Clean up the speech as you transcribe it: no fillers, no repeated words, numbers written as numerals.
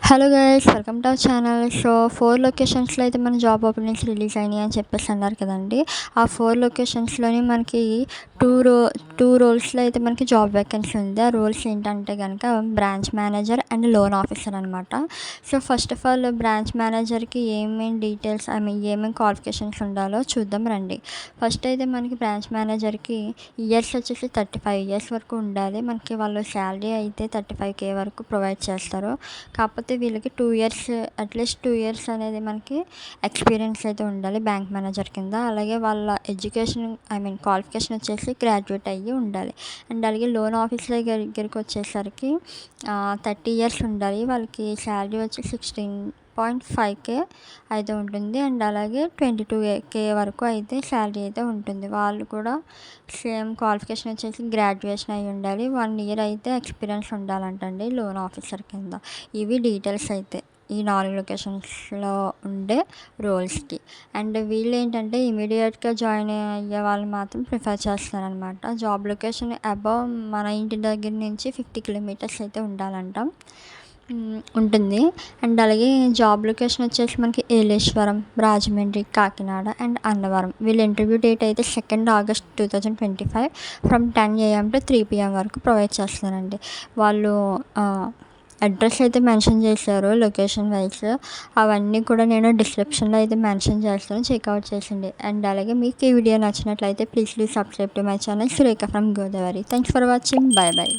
Hello guys, welcome to our channel. So 4 లొకేషన్స్లో అయితే మన job openings release అయినాయి అని చెప్పేసి అన్నారు కదండి. ఆ 4 లొకేషన్స్లోని మనకి టూ రోల్స్లో అయితే మనకి జాబ్ వేకెన్సీ ఉంది. ఆ రోల్స్ ఏంటంటే కనుక branch manager and loan officer అనమాట. So first of all branch మేనేజర్కి ఏమేమి డీటెయిల్స్ ఏమేమి క్వాలిఫికేషన్స్ ఉండాలో చూద్దాం రండి. ఫస్ట్ అయితే మనకి బ్రాంచ్ మేనేజర్కి ఇయర్స్ వచ్చేసి 35 ఇయర్స్ వరకు ఉండాలి. మనకి వాళ్ళు శాలరీ అయితే 35K వరకు ప్రొవైడ్ చేస్తారు. కాకపోతే వీళ్ళకి 2 ఇయర్స్, అట్లీస్ట్ 2 ఇయర్స్ అనేది మనకి ఎక్స్పీరియన్స్ అయితే ఉండాలి బ్యాంక్ మేనేజర్ కింద. అలాగే వాళ్ళ ఎడ్యుకేషన్ క్వాలిఫికేషన్ వచ్చేసి గ్రాడ్యుయేట్ అయ్యి ఉండాలి. అండ్ అలాగే లోన్ ఆఫీసర్ దగ్గరికి వచ్చేసరికి 30 ఇయర్స్ ఉండాలి. వాళ్ళకి శాలరీ వచ్చి 16.5K అయితే ఉంటుంది. అండ్ అలాగే 22K వరకు అయితే శాలరీ అయితే ఉంటుంది. వాళ్ళు కూడా సేమ్ క్వాలిఫికేషన్ వచ్చేసి గ్రాడ్యుయేషన్ అయి ఉండాలి. 1 ఇయర్ అయితే ఎక్స్పీరియన్స్ ఉండాలంటండి లోన్ ఆఫీసర్ కింద. ఇవి డీటెయిల్స్ అయితే ఈ 4 లొకేషన్స్లో ఉండే రోల్స్కి. అండ్ వీళ్ళు ఏంటంటే ఇమీడియట్గా జాయిన్ అయ్యే వాళ్ళు మాత్రం ప్రిఫర్ చేస్తారనమాట. జాబ్ లొకేషన్ అబౌవ్ మన ఇంటి దగ్గర నుంచి 50 కిలోమీటర్స్ అయితే ఉంటుంది. అండ్ అలాగే జాబ్ లొకేషన్ వచ్చేసి మనకి ఏలేశ్వరం, రాజమండ్రి, కాకినాడ అండ్ అన్నవరం. వీళ్ళ ఇంటర్వ్యూ డేట్ అయితే 2 August 2025 from 10 AM to 3 PM వరకు ప్రొవైడ్ చేస్తారండి. వాళ్ళు అడ్రస్ అయితే మెన్షన్ చేశారు లొకేషన్ వైజ్. అవన్నీ కూడా నేను డిస్క్రిప్షన్లో అయితే మెన్షన్ చేస్తాను, చెక్అవుట్ చేసింది. అండ్ అలాగే మీకు ఈ వీడియో నచ్చినట్లయితే please subscribe to my channel Surekha from Godavari. Thanks for watching. Bye bye.